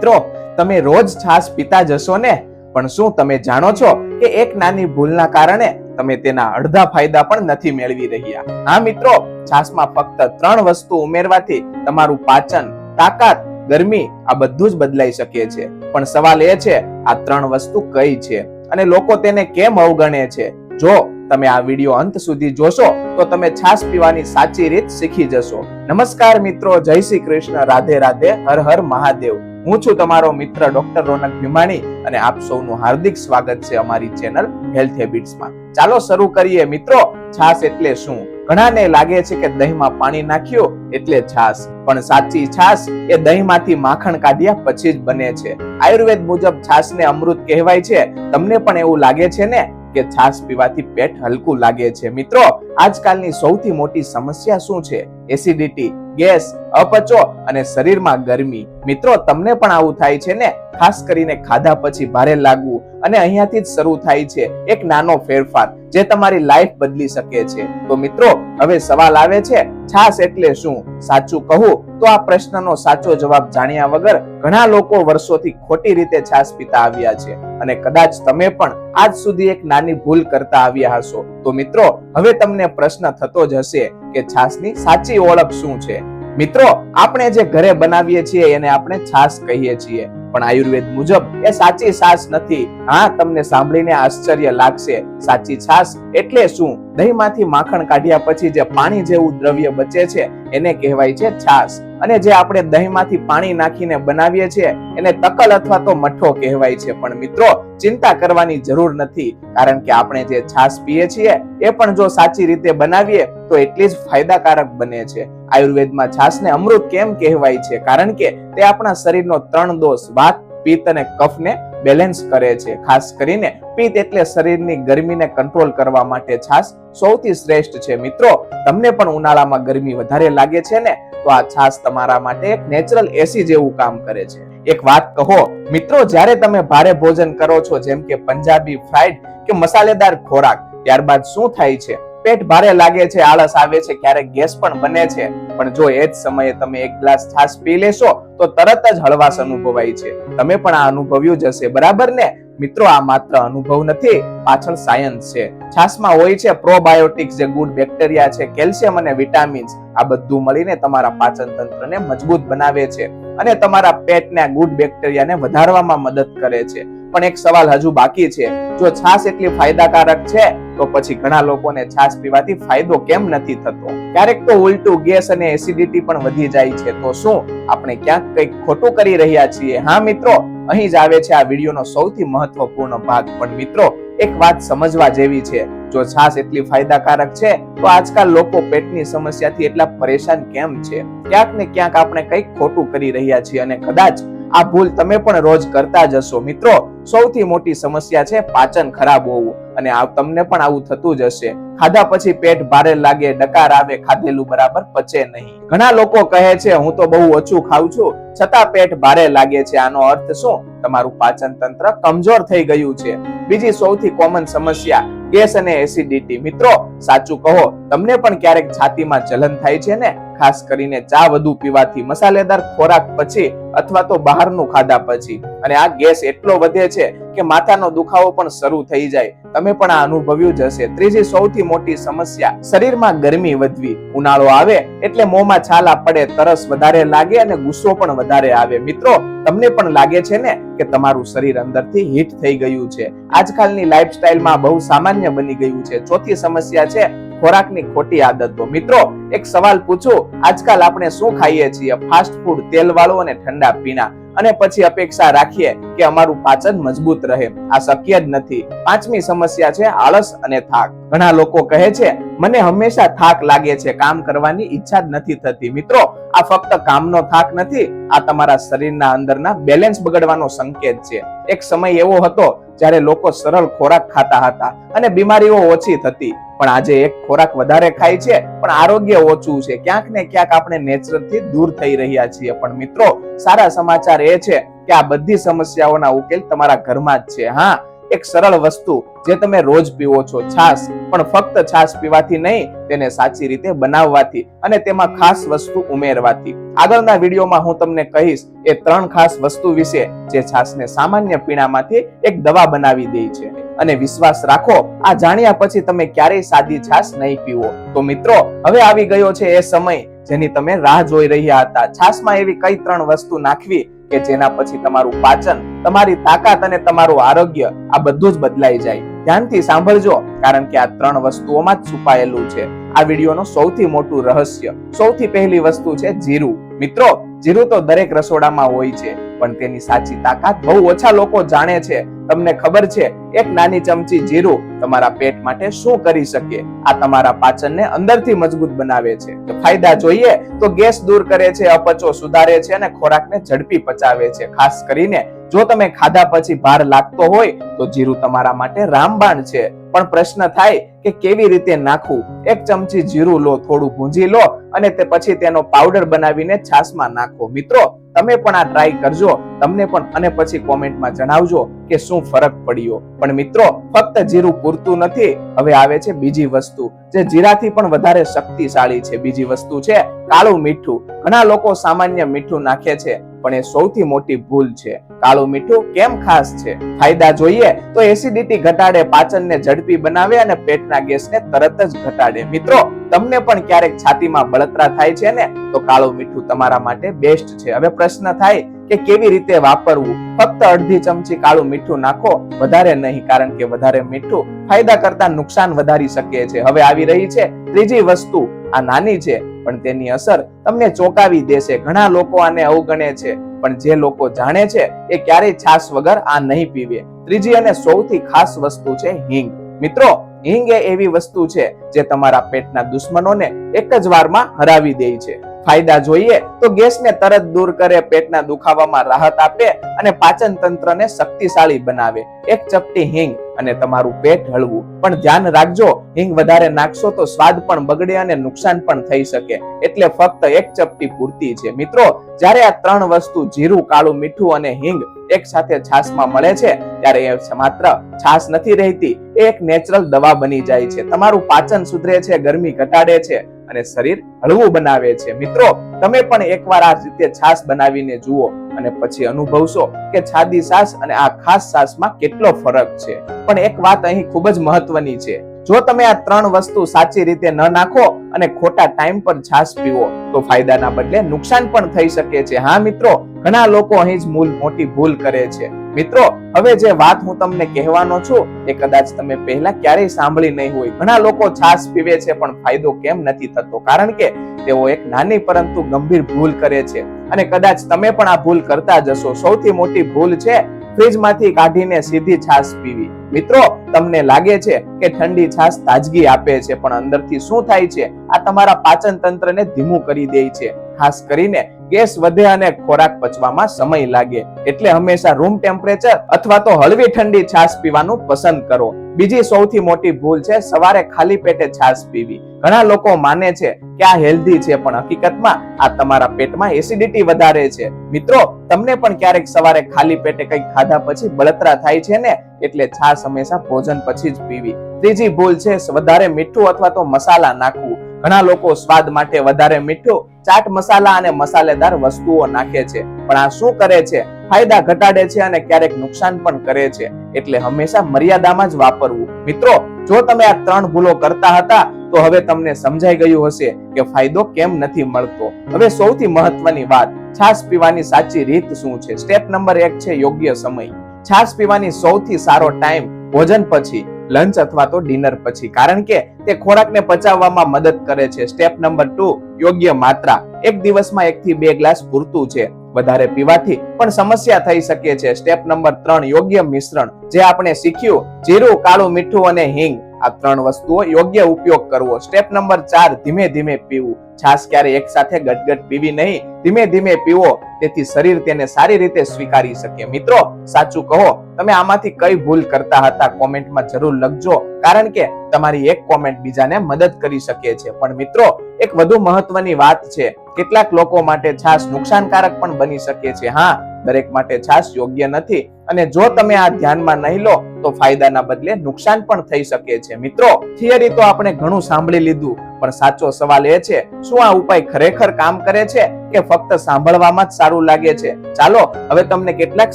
મિત્રો, તમે રોજ છાશ પીતા જશો ને, પણ શું તમે જાણો છો કે એક નાની ભૂલના કારણે તમે તેના અડધા ફાયદા પણ નથી મેળવી રહ્યા? હા મિત્રો, છાશમાં ફક્ત 3 વસ્તુ ઉમેરવાથી તમારું પાચન, તાકાત, ગરમી આ બધું જ બદલાઈ શકે છે. પણ સવાલ એ છે, આ 3 વસ્તુ કઈ છે અને લોકો તેને કેમ અવગણે છે? જો તમે આ વિડિયો અંત સુધી જોશો તો તમે છાશ પીવાની સાચી રીત શીખી જશો. નમસ્કાર મિત્રો, જય શ્રી કૃષ્ણ, રાધે રાધે, હર હર મહાદેવ. હું છું તમારો મિત્ર ડોક્ટર રોનક ભીમાણી અને આપ સૌનું હાર્દિક સ્વાગત છે અમારી ચેનલ હેલ્થ હેબિટ્સમાં. ચાલો શરૂ કરીએ મિત્રો. છાશ એટલે શું? ઘણાને લાગે છે કે દહીંમાં પાણી નાખ્યું એટલે છાશ, પણ સાચી છાશ એ દહીંમાંથી માખણ કાઢ્યા પછી જ બને છે. આયુર્વેદ મુજબ છાશને અમૃત કહેવાય છે. તમને પણ એવું લાગે છે ને કે છાશ પીવાથી પેટ હલકું લાગે છે? મિત્રો, આજકાલની સૌથી મોટી સમસ્યા શું છે? એસિડિટી, ગેસ, અપચો અને શરીરમાં ગરમી. મિત્રો, તમને પણ આવું થાય છે ને? ખાસ કરીને ખાધા પછી ભારે લાગવું, અને અહીંયાથી જ શરૂ થાય છે એક નાનો ફેરફાર જે તમારી લાઈફ બદલી શકે છે. તો મિત્રો, હવે સવાલ આવે છે, છાશ એટલે શું? સાચું કહું તો આ પ્રશ્નનો સાચો જવાબ જાણ્યા વગર ઘણા લોકો વર્ષોથી ખોટી રીતે છાશ પીતા આવ્યા છે, અને કદાચ તમે પણ આજ સુધી એક નાની ભૂલ કરતા આવ્યા હશો. તો મિત્રો, હવે તમને પ્રશ્ન થતો જ હશે કે છાશની સાચી ઓળખ શું છે? મિત્રો, આપણે જે ઘરે બનાવીએ છીએ એને આપણે છાશ કહીએ છીએ, પણ આયુર્વેદ મુજબ એ સાચી છાશ નથી. હા, તમને સાંભળીને આશ્ચર્ય લાગશે. સાચી છાશ એટલે શું? દહીંમાંથી માખણ કાઢ્યા પછી જે પાણી જેવું દ્રવ્ય બચે છે એને કહેવાય છે છાશ, અને જે આપણે દહીંમાંથી પાણી નાખીને બનાવીએ છીએ એને તકલ અથવા તો મઠ્ઠો કહેવાય છે. પણ મિત્રો, ચિંતા કરવાની જરૂર નથી, કારણ કે આપણે જે છાશ પીએ છીએ એ પણ જો સાચી રીતે બનાવીએ તો એટલી જ ફાયદાકારક બને છે. આયુર્વેદમાં છાશને અમૃત કેમ કહેવાય છે? કારણ કે તે આપણા શરીરનો 3 દોષ, વાત, પિત્ત અને કફને બેલેન્સ કરે છે. ખાસ કરીને પિત્ત એટલે શરીરની ગરમીને કંટ્રોલ કરવા માટે છાશ સૌથી શ્રેષ્ઠ છે. મિત્રો, તમને પણ ઉનાળામાં ગરમી વધારે લાગે છે ને, તો આ છાશ તમારા માટે એક નેચરલ એસી જેવું કામ કરે છે. એક વાત કહો મિત્રો, જ્યારે તમે ભારે ભોજન કરો છો, જેમ કે પંજાબી, ફ્રાઈડ કે મસાલેદાર ખોરાક, ત્યારબાદ શું થાય છે? પેટ ભારે લાગે છે, આળસ આવે છે, ક્યારેક ગેસ પણ બને છે. પણ જો એ જ સમયે તમે એક ગ્લાસ છાશ પી લેશો તો તરત જ હળવાશ અનુભવાય છે. તમે પણ આ અનુભવ્યું જ હશે, બરાબર ને? મિત્રો, આ માત્ર અનુભવ નથી, પાછળ સાયન્સ છે. છાશમાં હોય છે પ્રોબાયોટિક્સ, જે ગુડ બેક્ટેરિયા છે, કેલ્શિયમ અને વિટામિન્સ. આ બધું મળીને તમારા પાચન તંત્રને મજબૂત બનાવે છે અને તમારા પેટના ગુડ બેક્ટેરિયાને વધારવામાં મદદ કરે છે. પણ એક સવાલ હજુ બાકી છે. જો છાશ એટલી ફાયદાકારક છે તો પછી ઘણા લોકોને છાશ પીવાથી ફાયદો કેમ નથી થતો? ક્યારેક તો ઉલટું ગેસ અને એસિડિટી પણ વધી જાય છે. તો શું આપણે ક્યાંક કંઈક ખોટું કરી રહ્યા છીએ? હા મિત્રો, અહીં જ આવે છે આ વિડીયોનો સૌથી મહત્વપૂર્ણ ભાગ. પણ મિત્રો, એક વાત સમજવા જેવી છે. જો છાશ એટલી ફાયદાકારક છે તો આજકાલ લોકો પેટની સમસ્યાથી એટલા પરેશાન કેમ છે? ક્યાંક ને ક્યાંક આપણે કંઈક ખોટું કરી રહ્યા છીએ, અને કદાચ આ ભૂલ તમે પણ રોજ કરતા જ હશો. મિત્રો, સૌથી મોટી સમસ્યા છે પાચન ખરાબ હોવું, અને તમને પણ આવું થતું જ હશે. ખાધા પછી પેટ ભારે લાગે, ડકાર આવે, ખાધેલું બરાબર પચે નહીં. ઘણા લોકો કહે છે, હું તો બહુ ઓછું ખાઉં છું છતાં પેટ ભારે લાગે છે. આનો અર્થ શું? તમારું પાચન તંત્ર કમજોર થઈ ગયું છે. બીજી સૌથી કોમન સમસ્યા, ગેસ અને એસિડિટી. મિત્રો, સાચું કહો, તમને પણ ક્યારેક છાતીમાં જલન થાય છે ને? ખાસ કરીને ચા વધુ પીવાથી, મસાલેદાર ખોરાક પછી અથવા તો બહારનું ખાધા પછી. અને આ ગેસ એટલો વધે છે કે માથાનો દુખાવો પણ શરૂ થઈ જાય. તમે પણ આ અનુભવ્યું જ હશે. ત્રીજી સૌથી મોટી સમસ્યા, શરીરમાં ગરમી વધવી. ઉનાળો આવે એટલે મોંમાં છાલા પડે, તરસ વધારે લાગે અને ગુસ્સો પણ વધારે આવે. મિત્રો, તમને પણ લાગે છે ને કે તમારું શરીર અંદરથી હીટ થઈ ગયું છે? આજકાલની લાઈફસ્ટાઈલમાં બહુ સામાન્ય બની ગયું છે. ચોથી સમસ્યા છે ખોરાકની ખોટી આદતો. મિત્રો, એક સવાલ પૂછું, આજકાલ આપણે શું ખાઈએ છીએ? ફાસ્ટ ફૂડ, તેલવાળું અને ઠંડા પીણા, અને પછી અપેક્ષા રાખીએ કે અમારું પાચન મજબૂત રહે. આ શક્ય જ નથી. પાંચમી સમસ્યા છે આળસ અને થાક. ઘણા લોકો કહે છે, મને હંમેશા થાક લાગે છે, કામ કરવાની ઈચ્છા જ નથી થતી. મિત્રો, આ ફક્ત કામનો થાક નથી, આ તમારા શરીરના અંદરના બેલેન્સ બગડવાનો સંકેત છે. એક સમય એવો હતો જ્યારે લોકો સરળ ખોરાક ખાતા હતા અને બીમારીઓ ઓછી થતી, પણ આજે એક ખોરાક વધારે ખાય છે પણ આરોગ્ય ઓછું છે. ક્યાંક ને ક્યાંક આપણે નેચરથી દૂર થઈ રહ્યા છીએ. પણ મિત્રો, સારા સમાચાર એ છે કે આ બધી સમસ્યાઓના ઉકેલ તમારા ઘરમાં જ છે. હા, એક સરળ વસ્તુ જે તમે રોજ પીવો છો, છાશ. પણ ફક્ત છાશ પીવાથી નહીં, તેને સાચી રીતે બનાવવાથી અને તેમાં ખાસ વસ્તુ ઉમેરવાથી. આગળના વિડીયોમાં હું તમને કહીશ એ 3 ખાસ વસ્તુ વિશે જે છાશને સામાન્ય પીણામાંથી એક દવા બનાવી દે છે. અને વિશ્વાસ રાખો, આ જાણ્યા પછી તમે ક્યારેય સાદી છાશ નહીં પીવો. તો મિત્રો, હવે આવી ગયો છે એ સમય જેની તમે રાહ જોઈ રહ્યા હતા. છાશમાં એવી કઈ 3 વસ્તુ નાખવી કે જેના પછી તમારું પાચન, તમારી તાકાત અને તમારું આરોગ્ય આ બધું જ બદલાઈ જાય. ધ્યાનથી સાંભળજો, કારણ કે આ 3 વસ્તુઓમાં જ છુપાયેલું છે આ વિડીયોનો સૌથી મોટું રહસ્ય. સૌથી પહેલી વસ્તુ છે જીરું. મિત્રો, જીરું તો દરેક રસોડામાં હોય છે, પણ તેની સાચી તાકાત બહુ ઓછા લોકો જાણે છે. તમને ખબર છે એક નાની ચમચી જીરું તમારા પેટ માટે શું કરી શકે? આ તમારા પાચનને અંદરથી મજબૂત બનાવે છે. ફાયદા જોઈએ તો ગેસ દૂર કરે છે, અપચો સુધારે છે અને ખોરાકને ઝડપી પચાવે છે. ખાસ કરીને જો તમે ખાધા પછી ભાર લાગતો હોય તો જીરું તમારા માટે રામબાણ છે. પણ પ્રશ્ન થાય કે કેવી રીતે નાખવું? 1 ચમચી જીરું લો, થોડું ભૂંજી લો અને તે પછી તેનો પાવડર બનાવીને છાશમાં નાખો. મિત્રો, તમે પણ આ ટ્રાય કરજો, તમને પણ, અને પછી કોમેન્ટમાં જણાવજો કે શું ફરક પડ્યો. પણ મિત્રો, ફક્ત જીરું પૂરતું નથી. હવે આવે છે બીજી વસ્તુ જે જીરાથી પણ વધારે શક્તિશાળી છે. બીજી વસ્તુ છે કાળું મીઠું. ઘણા લોકો સામાન્ય મીઠું નાખે છે, પણ એ સૌથી મોટી ભૂલ છે. કાળું મીઠું કેમ ખાસ છે? ફાયદા જોઈએ તો એસિડિટી ઘટાડે, પાચનને ઝડપી બનાવે અને પેટના ગેસને તરત જ ઘટાડે. મિત્રો, તમને પણ ક્યારેક છાતીમાં બળતરા થાય છે ને, તો કાળું મીઠું તમારા માટે બેસ્ટ છે. હવે પ્રશ્ન થાય કે કેવી રીતે વાપરવું? ફક્ત અડધી ચમચી કાળું મીઠું નાખો, વધારે નહીં, કારણ કે વધારે મીઠું ફાયદા કરતા નુકસાન વધારી શકે છે. હવે આવી રહી છે ત્રીજી વસ્તુ. આ નાની છે પણ તેની અસર તમને ચોંકાવી દેશે. ઘણા લોકો આને અવગણે છે, પણ જે લોકો જાણે છે એ ક્યારેય છાશ વગર આ નહીં પીવે. ત્રીજી અને સૌથી ખાસ વસ્તુ છે હિંગ. મિત્રો, હિંગ એ એવી વસ્તુ છે જે તમારા પેટના દુશ્મનોને એક જ વારમાં હરાવી દે છે. ફાયદા જોઈએ તો ગેસને તરત દૂર કરે, પેટના દુખાવામાં રાહત આપે અને પાચન તંત્રને શક્તિશાળી બનાવે. 1 ચપટી હિંગ અને તમારું પેટ હળવું. પણ ધ્યાન રાખજો, હિંગ વધારે નાખશો તો સ્વાદ પણ બગડે અને નુકસાન પણ થઈ શકે. એટલે ફક્ત 1 ચપટી પૂરતી છે. મિત્રો, જ્યારે આ 3 વસ્તુ જીરું, કાળું મીઠું અને હિંગ એક સાથે છાશમાં મળે છે, ત્યારે એ માત્ર છાશ નથી રહેતી, એ એક નેચરલ દવા બની જાય છે. તમારું પાચન સુધરે છે, ગરમી ઘટાડે છે અને શરીર હળવું બનાવે છે. મિત્રો, તમે પણ એકવાર આ રીતે છાશ બનાવીને જુઓ અને પછી અનુભવશો કે સાદી છાશ અને આ ખાસ છાશમાં કેટલો ફરક છે. પણ એક વાત અહીં ખૂબ જ મહત્વની છે. જો તમે આ 3 વસ્તુ સાચી રીતે ન નાખો અને ખોટા ટાઈમ પર છાશ પીવો તો ફાયદાના બદલે નુકસાન પણ થઈ શકે છે. હા મિત્રો, ઘણા લોકો અહીં જ મોટી ભૂલ કરે છે. મિત્રો, હવે જે વાત હું તમને કહેવાનો છું એ કદાચ તમે પહેલા ક્યારેય સાંભળી નહીં હોય. ઘણા લોકો છાશ પીવે છે પણ ફાયદો કેમ નથી થતો? કારણ કે તેઓ એક નાની પરંતુ ગંભીર ભૂલ કરે છે, અને કદાચ તમે પણ આ ભૂલ કરતા જશો. સૌથી મોટી ભૂલ છે ફ્રીજમાંથી કાઢીને સીધી છાશ પીવી. મિત્રો, તમને લાગે છે કે ઠંડી છાશ તાજગી આપે છે, પણ અંદરથી શું થાય છે? આ તમારા પાચન તંત્રને ધીમું કરી દે છે. ખાસ કરીને ગેસ વધે અને ખોરાક પચવામાં સમય લાગે. એટલે હંમેશા રૂમ ટેમ્પરેચર અથવા તો હળવી ઠંડી છાશ પીવાનું પસંદ કરો. બીજી સૌથી મોટી ભૂલ છે સવારે ખાલી પેટે છાશ પીવી. ઘણા લોકો માને છે કે આ હેલ્ધી છે, પણ હકીકતમાં આ તમારા પેટમાં એસિડિટી વધારે છે. મિત્રો, તમને પણ ક્યારેક સવારે ખાલી પેટે કંઈક ખાધા પછી બળતરા થાય છે ને? એટલે છાશ હંમેશા ભોજન પછી જ પીવી. ત્રીજી ભૂલ છે વધારે મીઠું અથવા તો મસાલા નાખવું. ઘણા લોકો સ્વાદ માટે વધારે મીઠું, ચાટ મસાલા અને મસાલેદાર વસ્તુઓ નાખે છે, પણ આ શું કરે છે? ફાયદા ઘટાડે છે અને ક્યારેક નુકસાન પણ કરે છે. એટલે હંમેશા મર્યાદામાં જ વાપરવું. મિત્રો, જો તમે આ 3 ભૂલો કરતા હતા તો હવે તમને સમજાઈ ગયું હશે કે ફાયદો કેમ નથી મળતો. હવે સૌથી મહત્વની વાત, છાશ પીવાની સાચી રીત શું છે? સ્ટેપ નંબર 1 છે યોગ્ય સમય. છાશ પીવાની સૌથી સારો ટાઈમ ભોજન પછી, લંચ અથવા તો ડિનર પછી, કારણ કે તે ખોરાકને પચાવવામાં મદદ કરે છે. સ્ટેપ નંબર 2, યોગ્ય માત્રા. એક દિવસમાં 1 થી 2 ગ્લાસ પૂરતું છે. વધારે પીવાથી પણ સમસ્યા થઈ શકે છે. સ્ટેપ નંબર 3, યોગ્ય મિશ્રણ. જે આપણે શીખ્યું, જીરું, કાળું મીઠું અને હિંગ, આ 3 વસ્તુઓ યોગ્ય ઉપયોગ કરવો. સ્ટેપ નંબર 4, ધીમે ધીમે પીવું. છાશ ક્યારે એક સાથે ગટગટ પીવી નહીં, ધીમે ધીમે પીવો, તેથી શરીર તેને સારી રીતે સ્વીકારી શકે. મિત્રો, સાચું કહો, તમે આમાંથી કઈ ભૂલ કરતા હતા? કોમેન્ટમાં જરૂર લખજો, કારણ કે તમારી એક કોમેન્ટ બીજાને મદદ કરી શકે છે. પણ મિત્રો, એક વધુ મહત્વની વાત છે, કેટલાક લોકો માટે છાશ નુકસાનકારક પણ બની શકે છે. હા, દરેક માટે છાશ યોગ્ય નથી. અને જો તમે આ ધ્યાનમાં નહીં લો તો ફાયદાના બદલે નુકસાન પણ થઈ શકે છે. મિત્રો, થિયરી તો આપણે ઘણું સાંભળી લીધું, પણ સાચો સવાલ એ છે, શું આ ઉપાય ખરેખર કામ કરે છે કે ફક્ત સાંભળવામાં જ સારું લાગે છે? ચાલો હવે તમને કેટલાક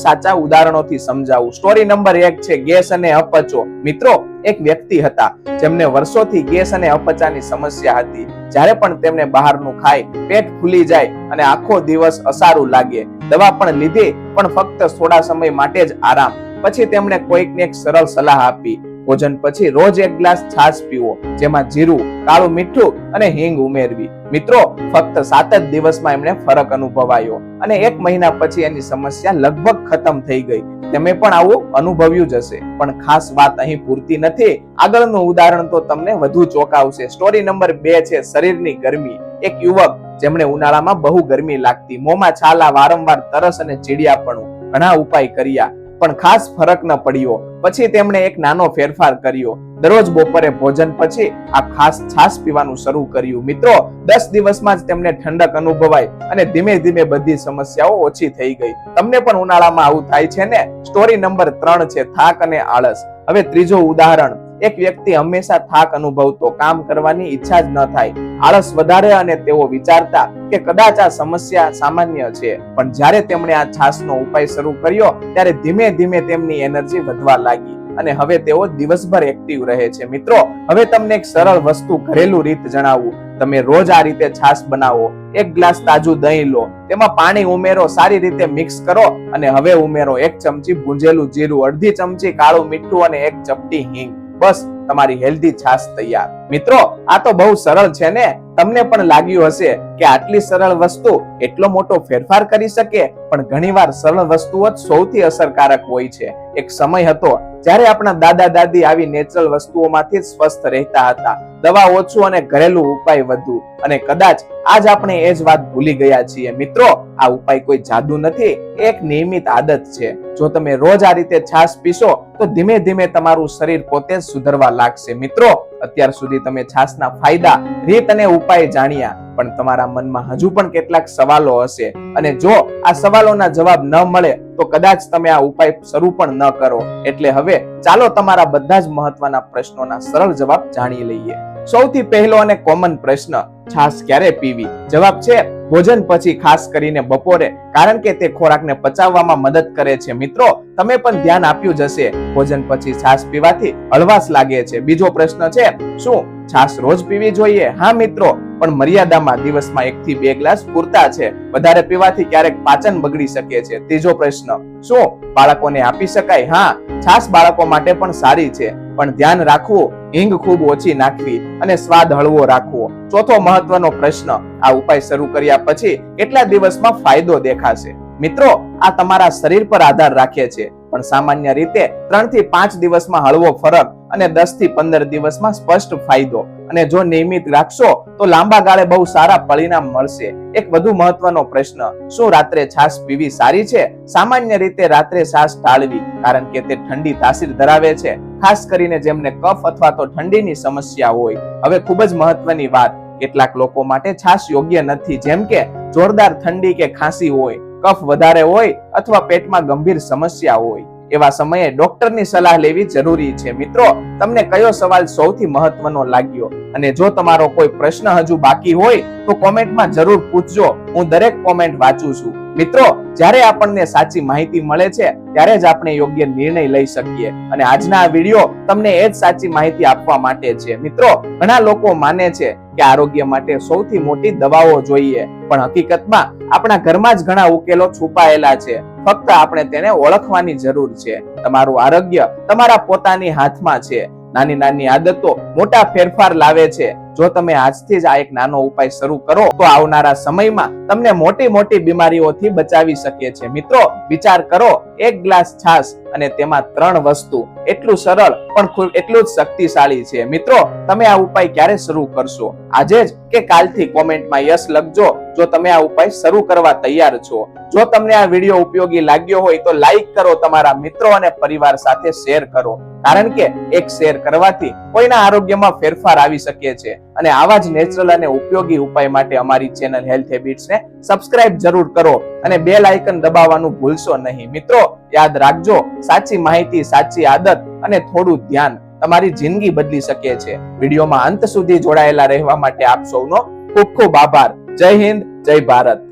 સાચા ઉદાહરણોથી સમજાવું. સ્ટોરી નંબર 1 છે ગેસ અને અપચો. મિત્રો, એક વ્યક્તિ હતા જેમને વર્ષોથી ગેસ અને અપચાની સમસ્યા હતી. જ્યારે પણ તેમને બહારનું ખાય પેટ ફૂલી જાય અને આખો દિવસ અસારું લાગે. દવા પણ લીધી, પણ ફક્ત થોડા સમય માટે જ આરામ. પછી તેમણે કોઈકને એક સરળ સલાહ આપી, ભોજન પછી રોજ એક ગ્લાસ છાશ પીવો, જેમાં જીરું, કાળું મીઠું અને હિંગ ઉમેરવી. મિત્રો, ફક્ત 7 જ દિવસમાં એમને ફરક અનુભવાયો અને 1 મહિના પછી એની સમસ્યા લગભગ ખતમ થઈ ગઈ. તમે પણ આવું અનુભવ્યું જ હશે. પણ ખાસ વાત અહીં પૂરતી નથી. આગળનું ઉદાહરણ તો તમને વધુ ચોંકાવશે. સ્ટોરી નંબર 2 છે શરીરની ગરમી. એક યુવક જેમણે ઉનાળામાં બહુ ગરમી લાગતી, મોંમાં છાલા, વારંવાર તરસ અને ચીડિયાપણું. ઘણા ઉપાય કર્યા પણ ખાસ ફરક ન પડ્યો. પછી તેમણે એક નાનો ફેરફાર કર્યો. દરરોજ બપોરે ભોજન પછી આ ખાસ છાશ પીવાનું શરૂ કર્યું. મિત્રો, 10 દિવસમાં જ તેમને ઠંડક અનુભવાઈ અને ધીમે ધીમે બધી સમસ્યાઓ ઓછી થઈ ગઈ. તમને પણ ઉનાળામાં આવું થાય છે ને? સ્ટોરી નંબર 3 છે થાક અને આળસ. હવે ત્રીજો ઉદાહરણ. એક વ્યક્તિ હંમેશા થાક અનુભવતો, કામ કરવાની ઈચ્છા જ ન થાય, આળસ વધારે અને તેઓ વિચારતા કે કદાચ આ સમસ્યા સામાન્ય છે. પણ જ્યારે તેમણે આ છાશનો ઉપાય શરૂ કર્યો ત્યારે ધીમે ધીમે તેમની એનર્જી વધવા લાગી અને હવે તેઓ દિવસભર એક્ટિવ રહે છે. મિત્રો, હવે તમને એક સરળ વસ્તુ, ઘરેલું રીત જણાવું. તમે રોજ આ રીતે છાશ બનાવો. 1 ગ્લાસ તાજું દહીં લો, તેમાં પાણી ઉમેરો, સારી રીતે મિક્સ કરો અને હવે ઉમેરો 1 ચમચી ભૂંજેલું જીરું, અડધી ચમચી કાળું મીઠું અને 1 ચપટી હિંગ. બસ, તમારી હેલ્ધી છાશ તૈયાર. મિત્રો, આ તો બહુ સરળ છે ને? તમને પણ લાગ્યું હશે કે આટલી સરળ વસ્તુ એટલો મોટો ફેરફાર કરી શકે? પણ ઘણીવાર સરળ વસ્તુઓ જ સૌથી અસરકારક હોય છે. એક સમય હતો જ્યારે આપણા દાદા દાદી આવી નેચરલ વસ્તુઓમાંથી સ્વસ્થ રહેતા હતા. દવા ઓછું અને ઘરેલું ઉપાય વધુ. અને કદાચ આજ આપણે એ જ વાત ભૂલી ગયા છીએ. મિત્રો, આ ઉપાય કોઈ જાદુ નથી, એક નિયમિત આદત છે. જો તમે રોજ આ રીતે છાશ પીશો તો ધીમે ધીમે તમારું શરીર પોતે જ સુધરવા લાગશે. મિત્રો, અત્યાર સુધી તમે છાશના ફાયદા, રીત અને ઉપાય જાણ્યા, પણ તમારા મનમાં હજુ પણ કેટલાક સવાલો હશે. અને જો આ સવાલોના જવાબ ન મળે તો કદાચ તમે આ ઉપાય શરૂ પણ ન કરો. એટલે હવે ચાલો તમારા બધા જ મહત્વના પ્રશ્નોના સરળ જવાબ જાણી લઈએ. સૌથી પહેલો અને કોમન પ્રશ્ન, છાશ ક્યારે પીવી? જવાબ છે ભોજન પછી, ખાસ કરીને બપોરે, કારણ કે તે ખોરાકને પચાવવામાં મદદ કરે છે. મિત્રો, તમે પણ ધ્યાન આપ્યું જ હશે, ભોજન પછી છાશ પીવાથી હળવાશ લાગે છે. બીજો પ્રશ્ન છે, શું છાશ રોજ પીવી જોઈએ? હા મિત્રો, પણ મર્યાદામાં. દિવસમાં 1 થી 2 ગ્લાસ પૂરતા છે. વધારે પીવાથી ક્યારેક પાચન બગડી શકે છે. ત્રીજો પ્રશ્ન, શું બાળકોને આપી શકાય? હા, છાશ બાળકો માટે પણ સારી છે, પણ ધ્યાન રાખવું, હિંગ ખૂબ ઓછી નાખવી અને સ્વાદ હળવો રાખવો. ચોથો મહત્વનો પ્રશ્ન, આ ઉપાય શરૂ કર્યા પછી કેટલા દિવસમાં ફાયદો દેખાશે? મિત્રો, આ તમારા શરીર પર આધાર રાખે છે, પણ સામાન્ય રીતે 3 થી 5 દિવસમાં હળવો ફરક અને 10 થી 15 દિવસમાં સ્પષ્ટ ફાયદો. અને જો નિયમિત રાખશો તો લાંબા ગાળે બહુ સારા પરિણામ મળશે. એક વધુ મહત્વનો પ્રશ્ન, શું રાત્રે છાશ પીવી સારી છે? સામાન્ય રીતે રાત્રે છાશ ટાળવી, કારણ કે તે ઠંડી તાસીર ધરાવે છે, ખાસ કરીને જેમને કફ અથવા તો ઠંડીની સમસ્યા હોય. હવે ખૂબ જ મહત્વની વાત, કેટલાક લોકો માટે છાશ યોગ્ય નથી, જેમ કે જોરદાર ઠંડી કે ખાંસી હોય, કફ વધારે હોય અથવા પેટમાં ગંભીર સમસ્યા હોય. એવા સમયે ડોક્ટરની સલાહ લેવી જરૂરી છે. મિત્રો, તમને કયો સવાલ સૌથી મહત્વનો લાગ્યો? અને જો તમારો કોઈ પ્રશ્ન હજુ બાકી હોય તો કોમેન્ટમાં જરૂર પૂછજો. હું દરેક કોમેન્ટ વાંચું છું. મિત્રો, જ્યારે આપણને સાચી માહિતી મળે છે ત્યારે જ આપણે યોગ્ય નિર્ણય લઈ શકીએ. અને આજના આ વિડીયો તમને એ જ સાચી માહિતી આપવા માટે છે. મિત્રો, ઘણા લોકો માને છે કે આરોગ્ય માટે સૌથી મોટી દવાઓ જોઈએ, પણ હકીકતમાં આપણા ઘરમાં જ ઘણા ઉકેલો છુપાયેલા છે. ફક્ત આપણે તેને ઓળખવાની જરૂર છે. તમારું આરોગ્ય તમારા પોતાની હાથમાં છે. નાની નાની આદતો મોટા ફેરફાર લાવે છે. જો તમે આજથી જ આ એક નાનો ઉપાય શરૂ કરો તો આવનારા સમયમાં તમને મોટી મોટી બીમારીઓથી બચાવી શકે છે. મિત્રો, વિચાર કરો, 1 ગ્લાસ છાશ અને તેમાં 3 વસ્તુ. એટલું સરળ પણ એટલું જ શક્તિશાળી છે. મિત્રો, તમે આ ઉપાય ક્યારે શરૂ કરશો? આજે જ કે કાલથી? કોમેન્ટમાં યસ લખજો. જો તમે આ ઉપાય શરૂ કરવા તૈયાર છો. જો તમને આ વિડીયો ઉપયોગી લાગ્યો હોય તો લાઈક કરો, તમારા મિત્રો અને પરિવાર સાથે શેર કરો, કારણ કે એક શેર કરવાથી કોઈના આરોગ્યમાં ફેરફાર આવી શકે છે. અને આવા જ નેચરલ અને ઉપયોગી ઉપાય માટે અમારી ચેનલ હેલ્થ હેબિટ્સ ને સબસ્ક્રાઇબ જરૂર કરો અને બેલ આઇકન દબાવવાનું ભૂલશો નહીં. મિત્રો યાદ રાખજો, સાચી માહિતી, સાચી આદત અને થોડું ધ્યાન તમારી જિંદગી બદલી શકે છે. વિડીયોમાં અંત સુધી જોડાયેલા રહેવા માટે આપ સૌનો ખૂબ ખૂબ આભાર. જય હિન્દ, જય ભારત.